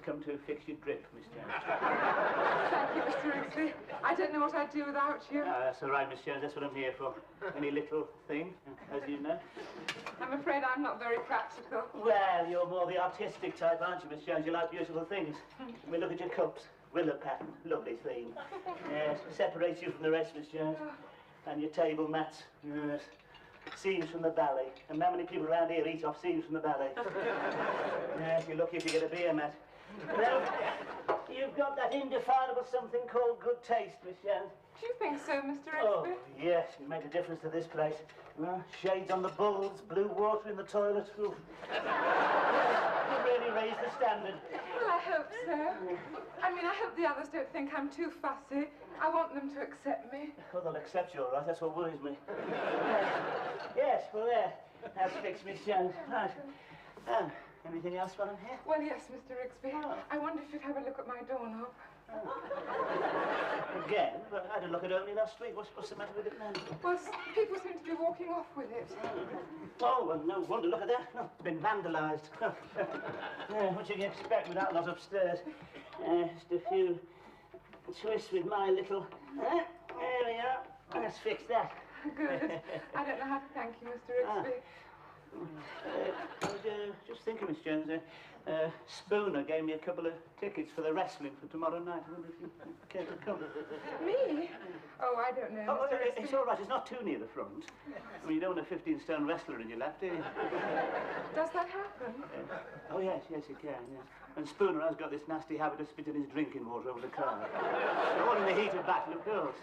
just come to fix your drip, Miss Jones. Thank you, Mr. Rigsby. I don't know what I'd do without you. That's all right, Miss Jones. That's what I'm here for. Any little thing, as you know. I'm afraid I'm not very practical. Well, you're more the artistic type, aren't you, Miss Jones? You like beautiful things. I mean, look at your cups. Willow pattern. Lovely theme. Yes, separates you from the rest, Miss Jones. And your table mats. Yes. Scenes from the ballet. And how many people around here eat off scenes from the ballet? Yes, you're lucky if you get a beer mat. Well, you've got that indefinable something called good taste, Miss Jones. Do you think so, Mr. Rigsby? Oh, yes, you made a difference to this place. Shades on the bulbs, blue water in the toilet. Oof. You really raised the standard. Well, I hope so. I mean, I hope the others don't think I'm too fussy. I want them to accept me. Oh, they'll accept you, all right. That's what worries me. Yes, well, there. That's fixed, Miss Jones. Right. Anything else while I'm here? Well, yes, Mr. Rigsby. Oh. I wonder if you'd have a look at my doorknob. Again? But I had a look at it only last week. What's the matter with it now? Well, people seem to be walking off with it. Oh, well, no wonder. Look at that. Oh, it's been vandalised. What do you expect with that lot upstairs? Just a few twists with my little... there we are. Let's fix that. Good. I don't know how to thank you, Mr. Rigsby. I was just thinking, Miss Jones, Spooner gave me a couple of tickets for the wrestling for tomorrow night. I wonder if you care to come. Me? Oh, I don't know, Oh, Mr. Rigsby. it's all right. It's not too near the front. I mean, you don't want a 15-stone wrestler in your lap, do you? Does that happen? Oh, yes, it can, yes. And Spooner has got this nasty habit of spitting his drinking water over the car. All in the heat of battle, of course.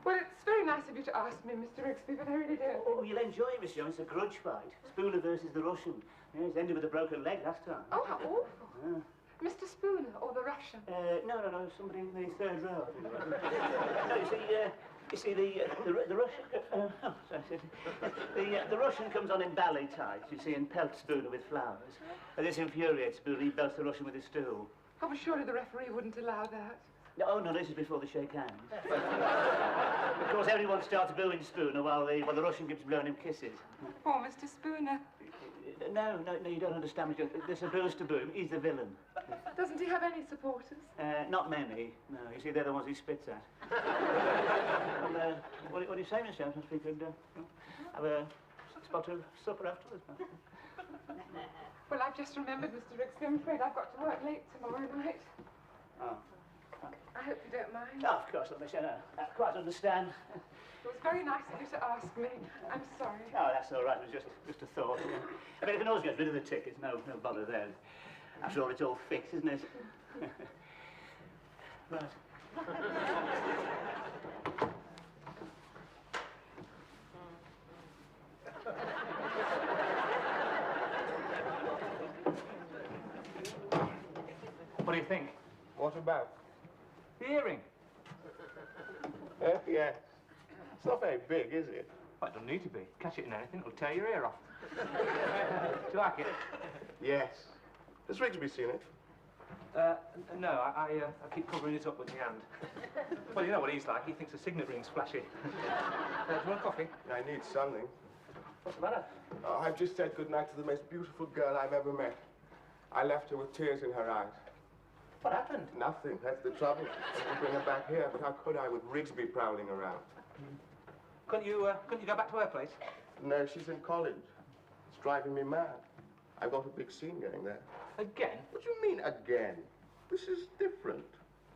Well, it's very nice of you to ask me, Mr. Rigsby, but I really don't. Oh, you'll enjoy it, Miss Jones. It's a grudge fight. Spooner versus the Russian. Yes, ended with a broken leg last time. Oh, how awful. Mr. Spooner or the Russian? No, somebody in the third row. No, you see, the Russian... the Russian comes on in ballet tights, you see, and pelts Spooner with flowers. And this infuriates Spooner. He belts the Russian with his stool. Oh, but surely the referee wouldn't allow that. No, this is before they shake hands. Of course, everyone starts booing Spooner while the Russian keeps blowing him kisses. Poor Mr. Spooner. No, you don't understand me. They're supposed to boo him. He's the villain. Doesn't he have any supporters? Not many. No, you see, they're the ones he spits at. Well, what do you say, Miss Jones? Must we could have a spot of supper afterwards? Well, I've just remembered, Mr. Rigsby. I'm afraid I've got to work late tomorrow night. Oh. I hope you don't mind. Oh, of course not, Miss Jones. I quite understand. It was very nice of you to ask me. I'm sorry. Oh, that's all right. It was just a thought. I mean, I can always get rid of the tickets. No bother there. After all, it's all fixed, isn't it? Right. What do you think? What about? The earring. Yeah. It's not very big, is it? Well, it doesn't need to be. Catch it in anything, it'll tear your ear off. Do you like it? Yes. Has Rigsby seen it? No, I keep covering it up with my hand. Well, you know what he's like. He thinks a signet ring's flashy. Do you want coffee? I need something. What's the matter? Oh, I've just said goodnight to the most beautiful girl I've ever met. I left her with tears in her eyes. What happened? Nothing. That's the trouble. I can bring her back here, but how could I with Rigsby prowling around? Couldn't you go back to her place? No, she's in college. It's driving me mad. I've got a big scene going there. Again? What do you mean, again? This is different.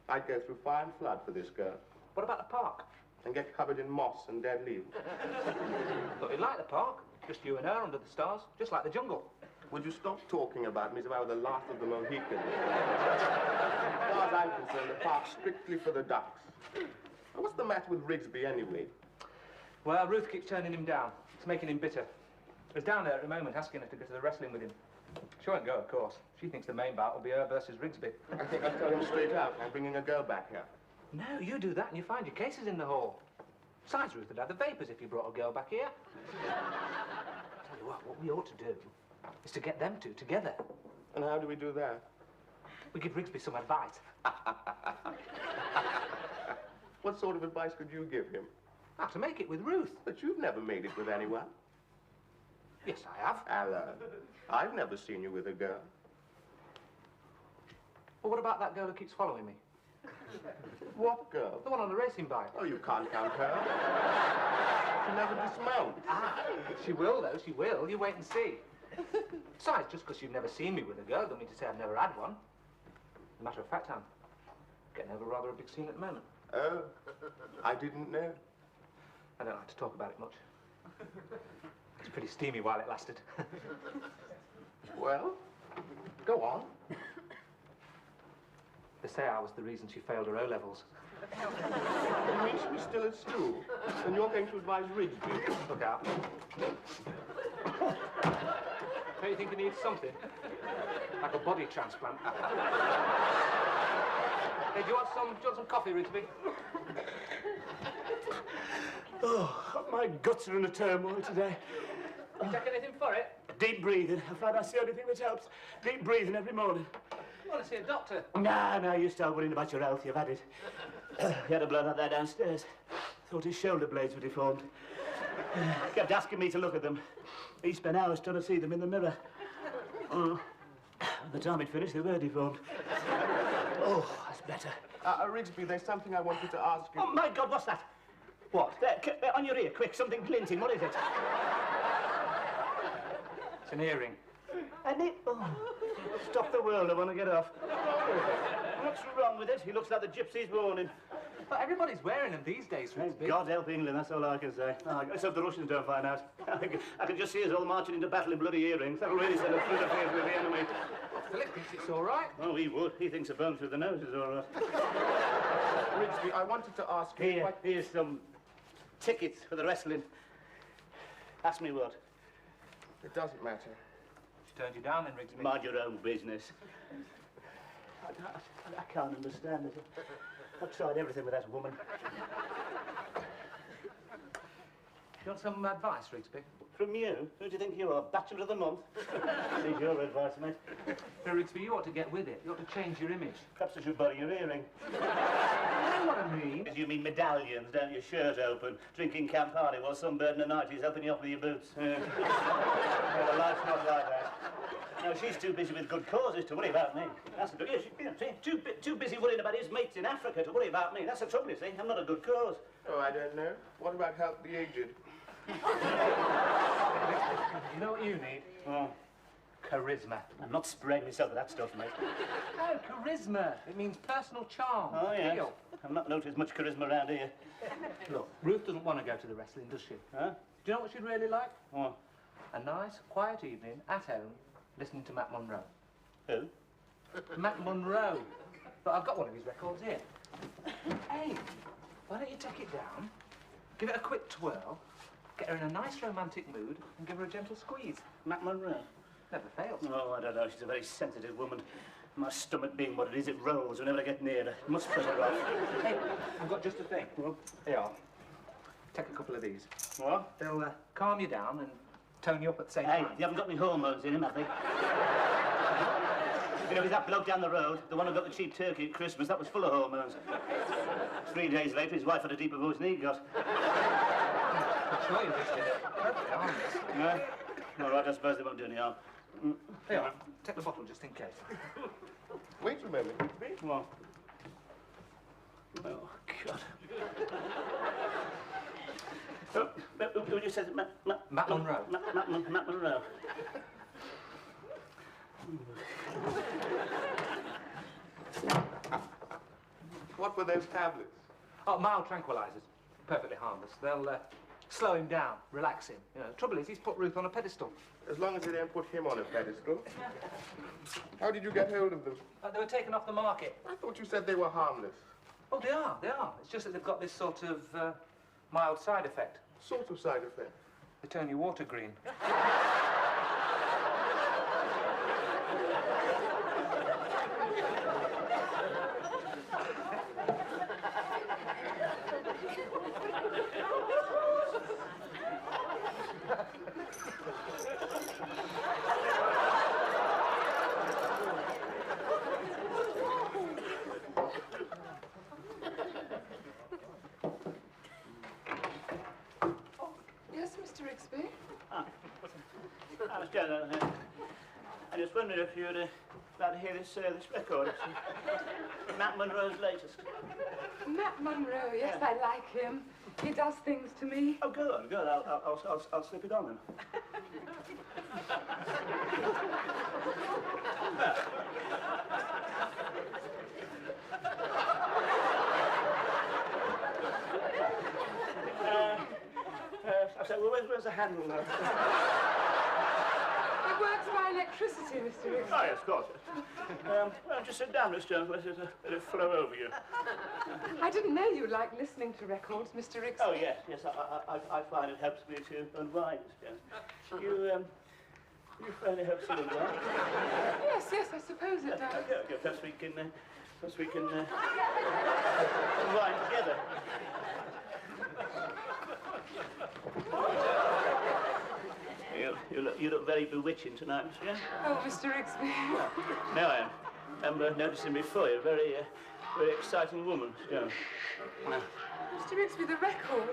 I'd go through fire and flood for this girl. What about the park? And get covered in moss and dead leaves. Look, you like the park. Just you and her under the stars, just like the jungle. Would you stop talking about me as if I were the last of the Mohicans? As far as I'm concerned, the park's strictly for the ducks. Now, what's the matter with Rigsby, anyway? Well, Ruth keeps turning him down. It's making him bitter. He's down there at the moment asking her to go to the wrestling with him. She won't go, of course. She thinks the main bout will be her versus Rigsby. I think I'll tell him straight out. I'm bringing a girl back here. No, you do that and you find your cases in the hall. Besides, Ruth would have the vapors if you brought a girl back here. Tell you what we ought to do is to get them two together. And how do we do that? We give Rigsby some advice. What sort of advice could you give him? How to make it with Ruth. But you've never made it with anyone. Yes, I have. Alan, I've never seen you with a girl. Well, what about that girl who keeps following me? What girl? The one on the racing bike. Oh, you can't count her. She never dismounts. Ah, she will, though, she will. You wait and see. Besides, just because you've never seen me with a girl, don't mean to say I've never had one. As a matter of fact, I'm getting over rather a big scene at the moment. Oh, I didn't know. I don't like to talk about it much. It's pretty steamy while it lasted. Well, go on. They say I was the reason she failed her O-levels. You mean she's still at school? And you're going to advise Rigsby? Look out. Don't you think he needs something? Like a body transplant? Hey, do you want some coffee, Rigsby? Oh, my guts are in a turmoil today. You take anything for it? Deep breathing. I find that's the only thing that helps. Deep breathing every morning. You want to see a doctor? Nah, you start worrying about your health. You've had it. He had a blood out there downstairs. Thought his shoulder blades were deformed. Kept asking me to look at them. He spent hours trying to see them in the mirror. By the time he'd finished, they were deformed. Oh, that's better. Rigsby, there's something I wanted to ask you. Oh, my God, what's that? What? There, on your ear, quick, something glinting. What is it? It's an earring. Oh, stop the world, I want to get off. What's wrong with it? He looks like the gypsy's warning. But everybody's wearing them these days, Rigsby. God help England, that's all I can say. Oh, let's hope the Russians don't find out. I can just see us all marching into battle in bloody earrings. That'll really send a through the face with the enemy. Philip thinks it's all right. Oh, he would. He thinks a bone through the nose is all right. Rigsby, I wanted to ask you... Here's some tickets for the wrestling. Ask me what? It doesn't matter. She turned you down then, Rigsby. Mind your own business. I can't understand it. I've tried everything with that woman. You want some advice, Rigsby? From you? Who do you think you are? Bachelor of the month? Need your advice, mate. No, Rigsby, you ought to get with it. You ought to change your image. Perhaps I should borrow your earring. You know what I mean? You mean medallions, don't you? Shirt open, drinking Campari while some bird in the night is helping you off with your boots. Yeah, well, life's not like that. No, she's too busy with good causes to worry about me. That's the too busy worrying about his mates in Africa to worry about me. That's the trouble, you see. I'm not a good cause. Oh, I don't know. What about help the aged? You know what you need? Oh, Charisma. I'm not spraying myself with that stuff, mate. No, charisma. It means personal charm. Oh, yes. Appeal. I've not noticed much charisma around here. Look, Ruth doesn't want to go to the wrestling, does she? Huh? Do you know what she'd really like? What? A nice, quiet evening at home, listening to Matt Monroe. Who? Matt Monroe. But I've got one of his records here. Hey, why don't you take it down, give it a quick twirl, get her in a nice romantic mood, and give her a gentle squeeze. Matt Monroe? Never fails. Oh, I don't know. She's a very sensitive woman. My stomach being what it is, it rolls whenever I get near her. Must put her off. Hey, I've got just a thing. Well, Here you are. Take a couple of these. what? They'll calm you down and tone you up at the same Hey, time. you haven't got any hormones in him, have they? You know, he's that bloke down the road, the one who got the cheap turkey at Christmas, that was full of hormones. 3 days later, his wife had a deeper voice than he got. I'm sure you just did it. Perfectly harmless. No? All right, I suppose they won't do any harm. Here you are. Take the bottle just in case. Wait a moment, Rigsby. What? Oh, God. Who just said it? Matt Monroe. Matt Monroe. What were those tablets? Oh, mild tranquilizers. Perfectly harmless. They'll slow him down, relax him. You know, the trouble is, he's put Ruth on a pedestal. As long as they don't put him on a pedestal. How did you get hold of them? They were taken off the market. I thought you said they were harmless. Oh, they are, they are. It's just that they've got this sort of mild side effect. Sort of side effect. They turn your water green. Yes, Mr. Rigsby? I was just wondering if you'd glad to hear this record. It's Matt Monroe's latest. Matt Monroe, yes, I like him. He does things to me. Oh, good, good. I'll slip it on him. So where's the handle now? It works by electricity, Mr. Rigsby. Oh, yes, of course. Well, just sit down, Miss Jones. Let it flow over you. I didn't know you liked listening to records, Mr. Rigsby. Oh, yes. I find it helps me to unwind, Miss Jones. You find it helps you unwind? Yes, I suppose it does. Okay. Perhaps we can unwind together. You look very bewitching tonight, Miss Jones. Oh, Mr. Rigsby. No, I remember noticing before you're a very exciting woman, Miss Jones. Mr. Rigsby, the record.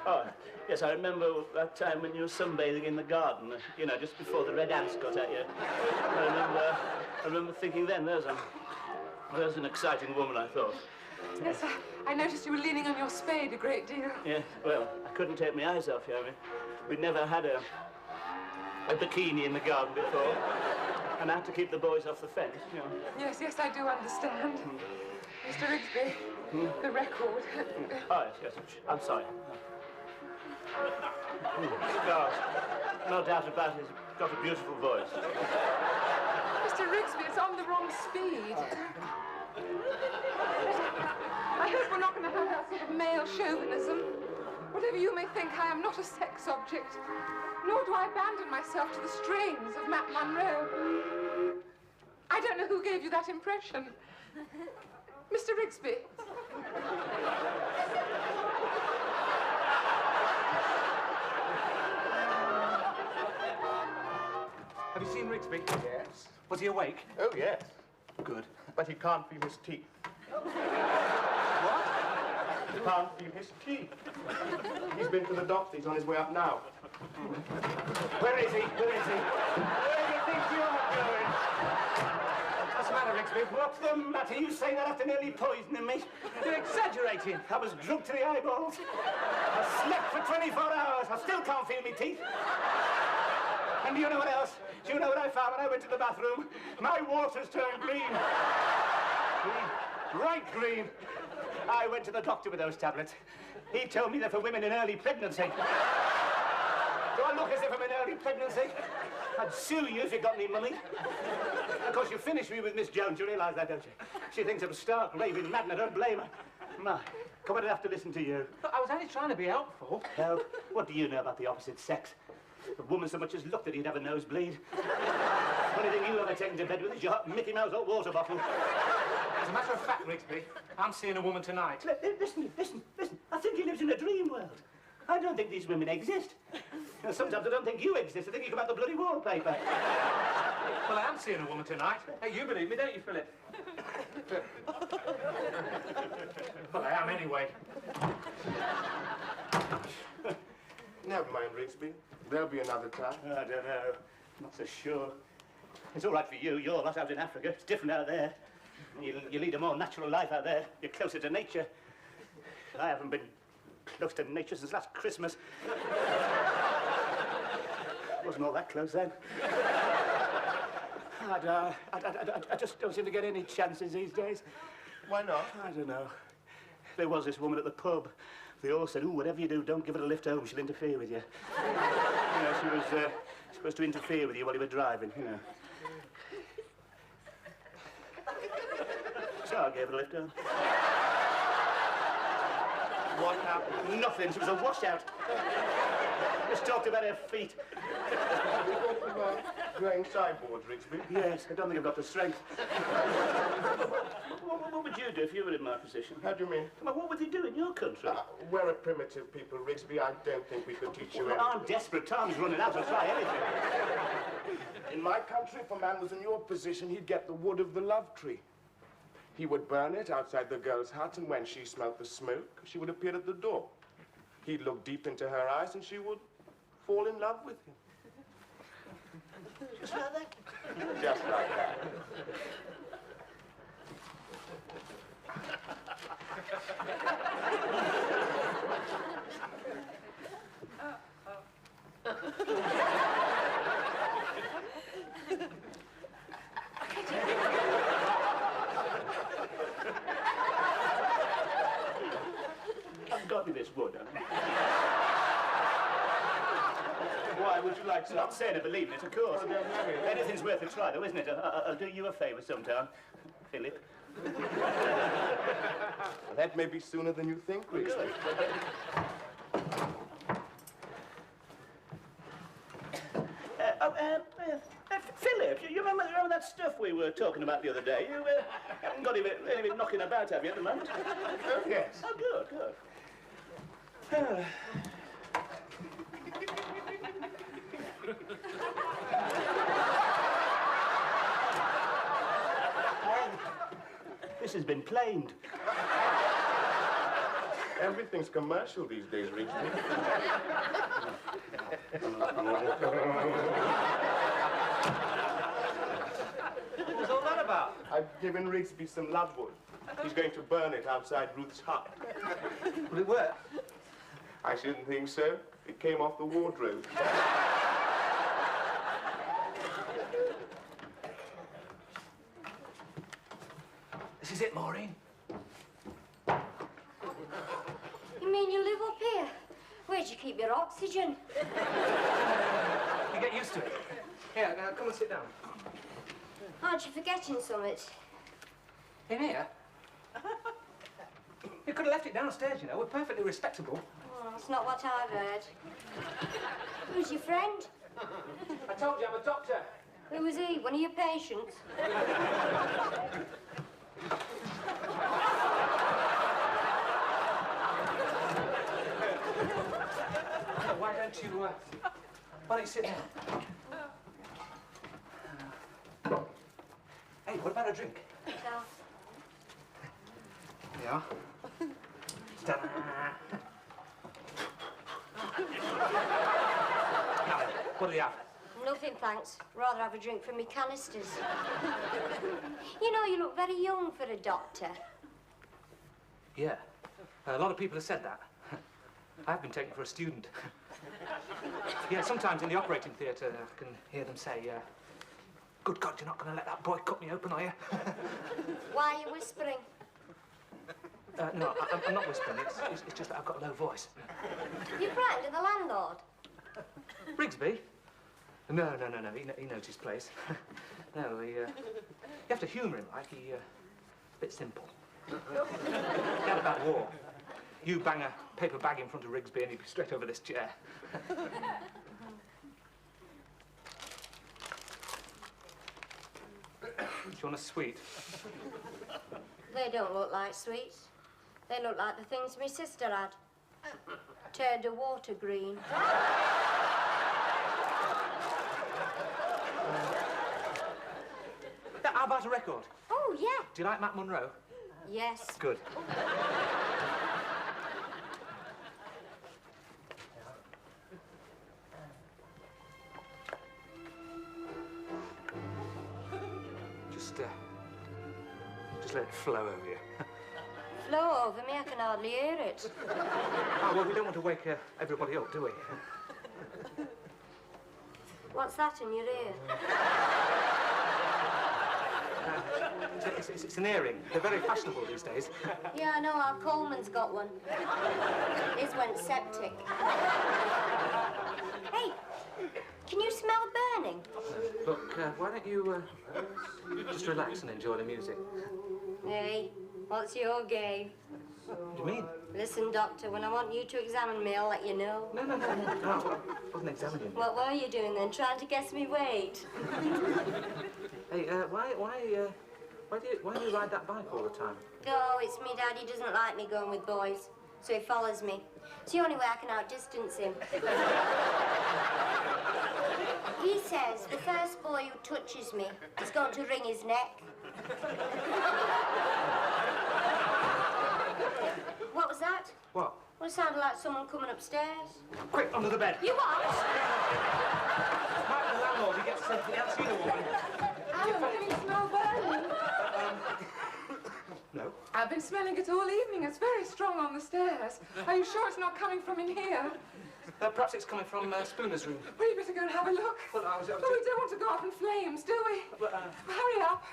Oh, yes, I remember that time when you were sunbathing in the garden, you know, just before the red ants got at you. I remember thinking then, there's an exciting woman, I thought. Yes, I noticed you were leaning on your spade a great deal. Yeah, well, I couldn't take my eyes off you. I mean, we'd never had a bikini in the garden before, and I had to keep the boys off the fence, you know. Yes, I do understand. Mr. Rigsby, the record. Oh, yes, I'm sorry. Gosh, no doubt about it, he's got a beautiful voice. Mr. Rigsby, it's on the wrong speed. I hope we're not going to have that sort of male chauvinism. Whatever you may think, I am not a sex object, nor do I abandon myself to the strains of Matt Monroe. I don't know who gave you that impression. Mr. Rigsby. Have you seen Rigsby? Yes. Was he awake? Oh, yes. Good. But he can't feel his teeth. What? He can't feel his teeth. He's been to the doctor. He's on his way up now. Where is he? Where is he? Where do you think you're going? What's the matter, Rigsby? What's the matter? You saying that after nearly poisoning me? You're exaggerating. I was drunk to the eyeballs. I slept for 24 hours. I still can't feel my teeth. And do you know what else? Do you know what I found when I went to the bathroom? My water's turned green. Green. Bright green. I went to the doctor with those tablets. He told me they're for women in early pregnancy. Do I look as if I'm in early pregnancy? I'd sue you if you got any money. Of course, you finished me with Miss Jones. You realise that, don't you? She thinks I'm stark, raving mad, and I don't blame her. My, come on, I'd have to listen to you. Look, I was only trying to be helpful. Help? What do you know about the opposite sex? A woman so much as looked at you'd have a nosebleed. Only thing you ever taken to bed with is your Mickey Mouse hot water bottle. As a matter of fact, Rigsby, I'm seeing a woman tonight. Listen. I think he lives in a dream world. I don't think these women exist. And sometimes I don't think you exist. I think you come out the bloody wallpaper. Well, I am seeing a woman tonight. Hey, you believe me, don't you, Philip? Well, I am anyway. Never mind, Rigsby. There'll be another time. I don't know. I'm not so sure. It's all right for you. You're not out in Africa. It's different out there. You lead a more natural life out there. You're closer to nature. I haven't been close to nature since last Christmas. Wasn't all that close then. I just don't seem to get any chances these days. Why not? I don't know. There was this woman at the pub. They all said, "Ooh, whatever you do, don't give her a lift home. She'll interfere with you." You know, she was supposed to interfere with you while you were driving, you know. So I gave her a lift home. What happened? Nothing. She was a washout. Just talked about her feet. We're talking about growing sideboards, Rigsby. Yes, I don't think I've got the strength. What would you do if you were in my position? How do you mean? Well, what would you do in your country? We're a primitive people, Rigsby. I don't think we could teach you Well, anything. I'm desperate. Time's running out. I'll try anything. In my country, if a man was in your position, he'd get the wood of the love tree. He would burn it outside the girl's hut, and when she smelt the smoke, she would appear at the door. He'd look deep into her eyes, and she would fall in love with him. Just like that. Just like that. I've got me this wood, haven't I? Why, would you like some? Not saying I believe in it, of course. Oh, don't have it. Anything's worth a try, though, isn't it? I'll do you a favour sometime, Philip. That may be sooner than you think, Rigsby. Philip, you remember that stuff we were talking about the other day? You haven't got anything knocking about, have you, at the moment? Oh, yes. Oh, good, good. This has been planed. Everything's commercial these days, Rigsby. What was all that about? I've given Rigsby some logwood. He's going to burn it outside Ruth's hut. Will it work? I shouldn't think so. It came off the wardrobe. This is it, Maureen. You mean you live up here? Where'd you keep your oxygen? You get used to it. Here, come and sit down. Aren't you forgetting something? In here? You could have left it downstairs, you know. We're perfectly respectable. Oh, that's not what I've heard. Who's your friend? I told you I'm a doctor. Who was he? One of your patients? Why don't you sit down? Hey, what about a drink? No. There you are. Ta-da. Now then, what do you have? Nothing, thanks. Rather have a drink from me canisters. You know, you look very young for a doctor. Yeah. A lot of people have said that. I've been taken for a student. Yeah, sometimes in the operating theatre, I can hear them say, good God, you're not going to let that boy cut me open, are you? Why are you whispering? No, I'm not whispering. It's just that I've got a low voice. You frightened of the landlord? Rigsby? No. He knows his place. No, you have to humour him, like a bit simple. Forget about war. You bang a paper bag in front of Rigsby and he'd be straight over this chair. Do you want a sweet? They don't look like sweets. They look like the things my sister had. Turned her water green. How about a record? Oh, yeah. Do you like Matt Monro? Yes. Good. Just let it flow over you. Flow over me, I can hardly hear it. Oh, well, we don't want to wake everybody up, do we? What's that in your ear? It's an earring. They're very fashionable these days. Yeah, I know, our Coleman's got one. His went septic. Hey, can you smell burning? Look, why don't you just relax and enjoy the music? Hey, what's your game? What do you mean? Listen, Doctor, when I want you to examine me, I'll let you know. No, I wasn't examining you. What were you doing then, trying to guess me weight? Hey, why do you ride that bike all the time? Oh, it's me dad. He doesn't like me going with boys, so he follows me. It's the only way I can outdistance him. He says the first boy who touches me is going to wring his neck. What was that? What? Well, it sounded like someone coming upstairs. Quick, under the bed. You what? Mike, the landlord I've been smelling it all evening. It's very strong on the stairs. Are you sure it's not coming from in here? Perhaps it's coming from Spooner's room. Well, you better go and have a look. Well, I was Oh, we don't want to go up in flames, do we? Well, Hurry up.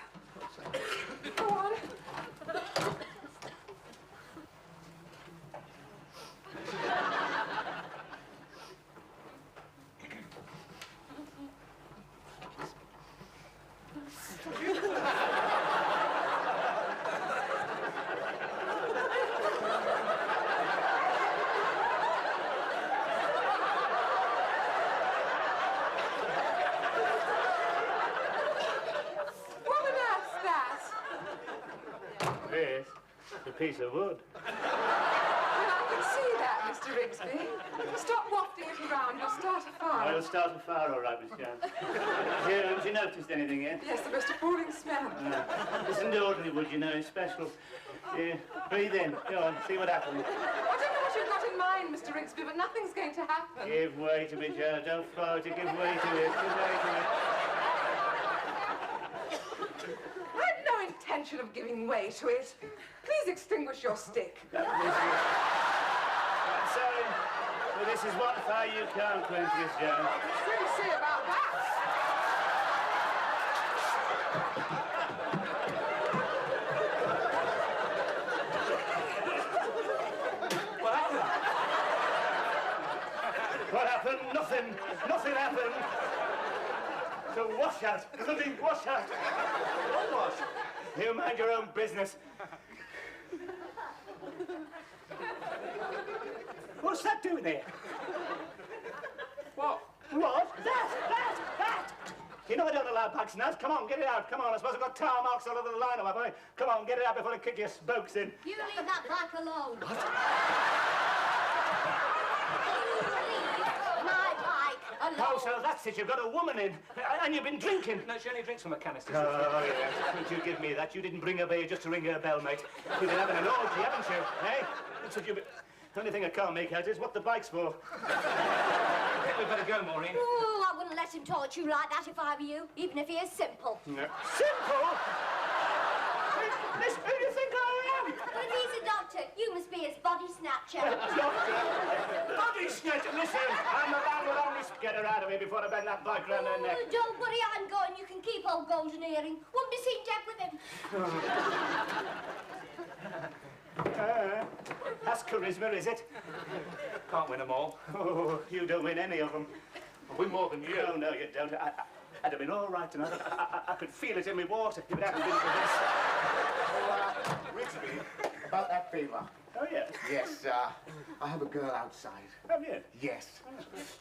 Go on. What on earth's that? Yes, a piece of wood. Well, I can see that, Mr. Rigsby. Stop wafting it around. You'll start a fire. I'll start a fire, all right, Miss Jones. Jones, you noticed anything yet? Yes, the most appalling smell. This isn't ordinary wood, you know, it's special. Yeah, breathe in. Go on, see what happens. I don't know what you've got in mind, Mr. Rigsby, but nothing's going to happen. Give way to me, Jones. Don't follow it. Give way to it. Give way to it. I had no intention of giving way to it. Please extinguish your stick. I'm sorry. Well, this is one fire you can't quench, Miss Jones. What do you say about that? What happened? Nothing. Nothing happened. It's a washout. Bloody washout. What was? You mind your own business. What's that doing there? what? What? That! You know I don't allow back snaps. Come on, get it out. Come on, I suppose I've got tar marks all over the line, have I? Come on, get it out before I kick your spokes in. You leave that bike alone. What? My bike alone. Oh, so that's it. You've got a woman in. And you've been drinking. No, she only drinks from a canister. Oh, yes. Would you give me that? You didn't bring her here just to ring her bell, mate. You've been having an orgy, haven't you? Eh? That's what you've been... The only thing I can't make out is what the bike's for. I think we'd better go, Maureen. Oh, I wouldn't let him talk to you like that if I were you, even if he is simple. No. Simple? Miss, who do you think I am? But if he's a doctor, you must be his body snatcher. Doctor? Body snatcher, listen. I'm the man with all this. Get her out of here before I bend that bike round her neck. Oh, don't worry, I'm going. You can keep old golden earring. Wouldn't be seen dead with him. That's charisma, is it? Can't win them all. Oh, you don't win any of them. I'll win more than you. No, no, you don't. I'd have been all right tonight. I could feel it in my water if it hadn't been for this. Rigsby, about that favour. Oh, yeah? Yes, I have a girl outside. Have you? Yes.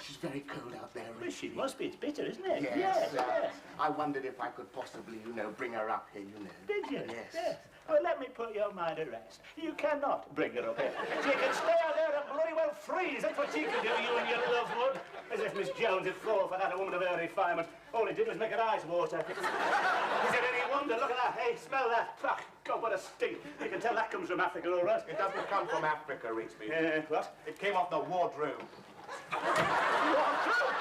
She's very cold out there. Well, she must be. It's bitter, isn't it? Yes, Yes. I wondered if I could possibly, bring her up here, Did you? Yes. Well, let me put your mind at rest. You cannot bring her up here. She can stay out there and bloody well freeze. That's what she can do, you and your love wood. As if Miss Jones would fall for that, a woman of her refinement. All it did was make her eyes water. Is it any wonder? Look at that. Hey, smell that. Fuck. God, what a stink. You can tell that comes from Africa, all right. It doesn't come from Africa, Rigsby. What? It came off the wardrobe. Wardrobe?